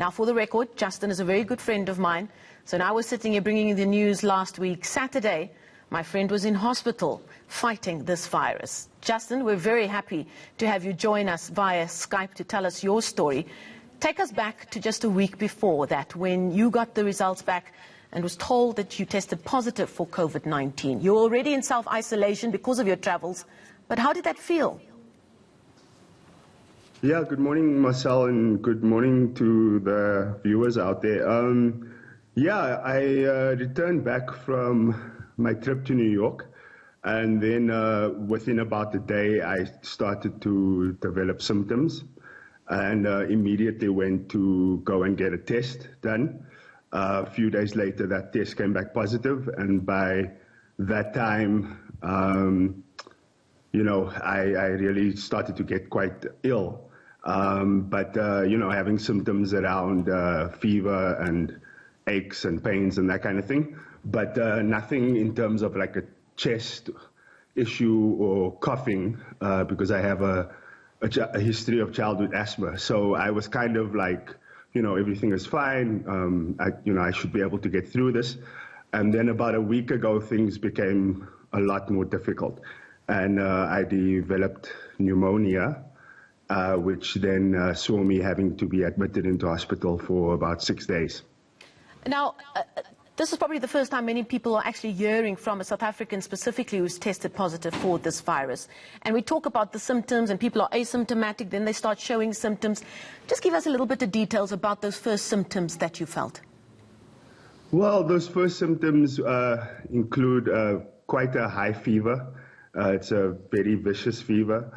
Now, for the record, Justin is a very good friend of mine. So now we're sitting here bringing you the news last week. Saturday, my friend was in hospital fighting this virus. Justin, we're very happy to have you join us via Skype to tell us your story. Take us back to just a week before that, when you got the results back and was told that you tested positive for COVID-19. You were already in self-isolation because of your travels, but how did that feel? Yeah, good morning, Marcel, and good morning to the viewers out there. I returned back from my trip to New York, and then within about a day, I started to develop symptoms, and immediately went to go and get a test done. A few days later, that test came back positive, and by that time, I really started to get quite ill. Having symptoms around fever and aches and pains and that kind of thing, but nothing in terms of like a chest issue or coughing, because I have a history of childhood asthma. So I was kind of like, everything is fine. I should be able to get through this. And then about a week ago, things became a lot more difficult, and I developed pneumonia. Which then saw me having to be admitted into hospital for about 6 days. Now, this is probably the first time many people are actually hearing from a South African specifically who's tested positive for this virus. And we talk about the symptoms, and people are asymptomatic, then they start showing symptoms. Just give us a little bit of details about those first symptoms that you felt. Well, those first symptoms include quite a high fever. It's a very vicious fever.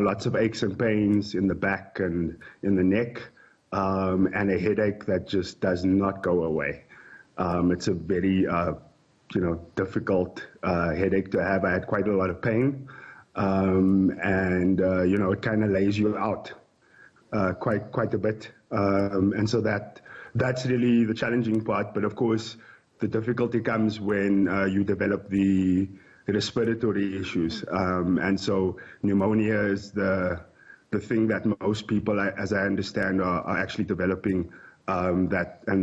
Lots of aches and pains in the back and in the neck, and a headache that just does not go away. It's a very, difficult headache to have. I had quite a lot of pain, it kind of lays you out quite a bit. And so that's really the challenging part. But of course, the difficulty comes when you develop the respiratory issues, and so pneumonia is the thing that most people, as I understand, are actually developing. And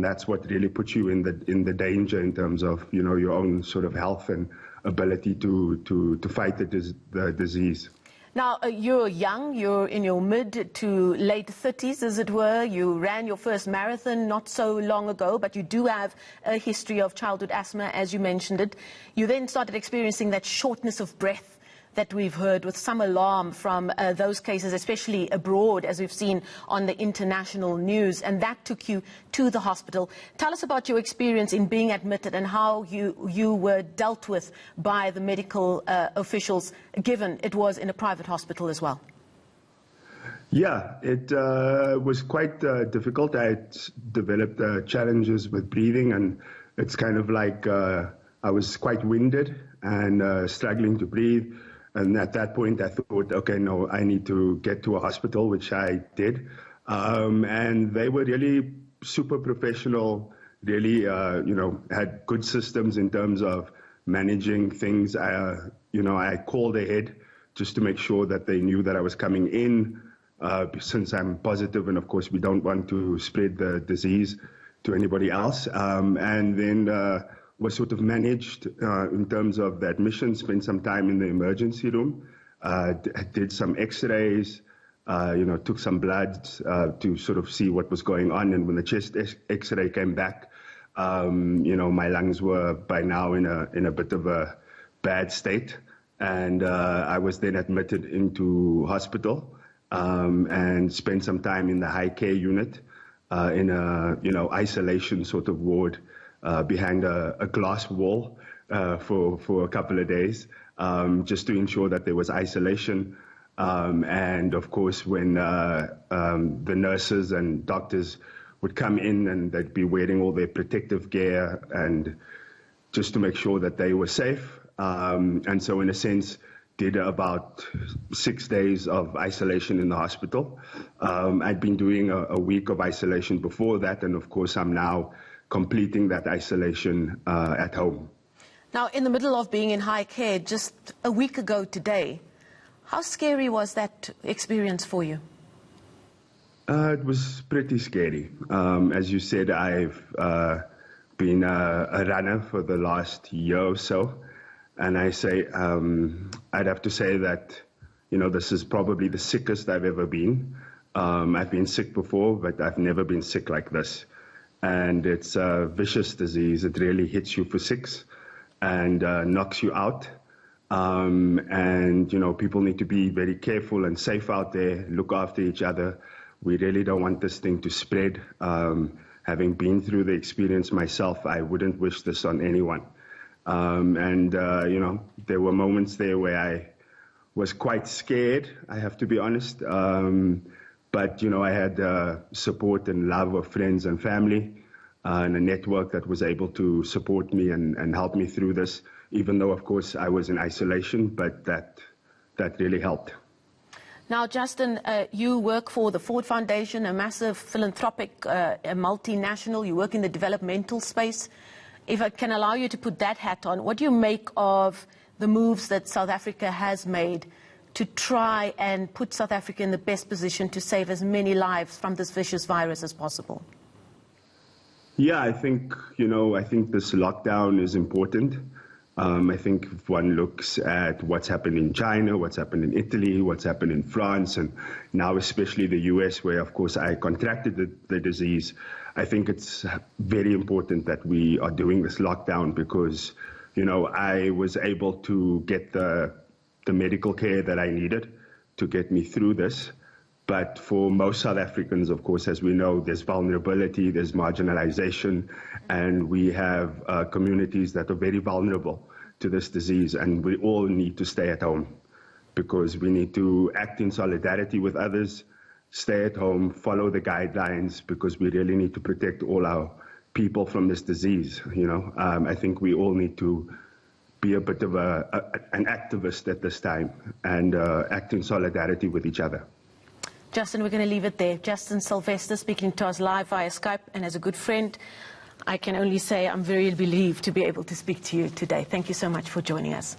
that's what really puts you in the danger in terms of your own sort of health and ability to fight the disease. Now, you're young, you're in your mid to late 30s, as it were. You ran your first marathon not so long ago, but you do have a history of childhood asthma, as you mentioned it. You then started experiencing that shortness of breath that we've heard with some alarm from those cases, especially abroad, as we've seen on the international news, and that took you to the hospital. Tell us about your experience in being admitted and how you were dealt with by the medical officials, given it was in a private hospital as well. Yeah, it was quite difficult. I had developed challenges with breathing, and it's kind of like I was quite winded and struggling to breathe. And at that point, I thought, okay, no, I need to get to a hospital, which I did. And they were really super professional, really, had good systems in terms of managing things. I called ahead just to make sure that they knew that I was coming in, since I'm positive, and of course, we don't want to spread the disease to anybody else. And then was sort of managed in terms of the admission, spent some time in the emergency room, did some x-rays, took some bloods to sort of see what was going on. And when the chest x-ray came back, my lungs were by now in a bit of a bad state. And I was then admitted into hospital and spent some time in the high care unit in a, isolation sort of ward. Behind a glass wall for a couple of days, just to ensure that there was isolation. And of course, when the nurses and doctors would come in, and they'd be wearing all their protective gear, and just to make sure that they were safe. And so in a sense, did about 6 days of isolation in the hospital. I'd been doing a week of isolation before that, and of course I'm now completing that isolation at home. Now, in the middle of being in high care just a week ago today, how scary was that experience for you? It was pretty scary. As you said, I've been a runner for the last year or so, and I'd have to say that, this is probably the sickest I've ever been. I've been sick before, but I've never been sick like this. And it's a vicious disease. It really hits you for six and knocks you out. And people need to be very careful and safe out there, look after each other. We really don't want this thing to spread. Having been through the experience myself, I wouldn't wish this on anyone. There were moments there where I was quite scared, I have to be honest. But I had support and love of friends and family, and a network that was able to support me and help me through this, even though, of course, I was in isolation, but that really helped. Now, Justin, you work for the Ford Foundation, a massive philanthropic, a multinational. You work in the developmental space. If I can allow you to put that hat on, what do you make of the moves that South Africa has made to try and put South Africa in the best position to save as many lives from this vicious virus as possible? Yeah, I think this lockdown is important. I think if one looks at what's happened in China, what's happened in Italy, what's happened in France, and now especially the US, where, of course, I contracted the disease, I think it's very important that we are doing this lockdown because, I was able to get the medical care that I needed to get me through this. But for most South Africans, of course, as we know, there's vulnerability, there's marginalization, and we have communities that are very vulnerable to this disease, and we all need to stay at home because we need to act in solidarity with others, stay at home, follow the guidelines, because we really need to protect all our people from this disease. I think we all need to be a bit of an activist at this time and act in solidarity with each other. Justin, we're going to leave it there. Justin Sylvester speaking to us live via Skype, and as a good friend, I can only say I'm very relieved to be able to speak to you today. Thank you so much for joining us.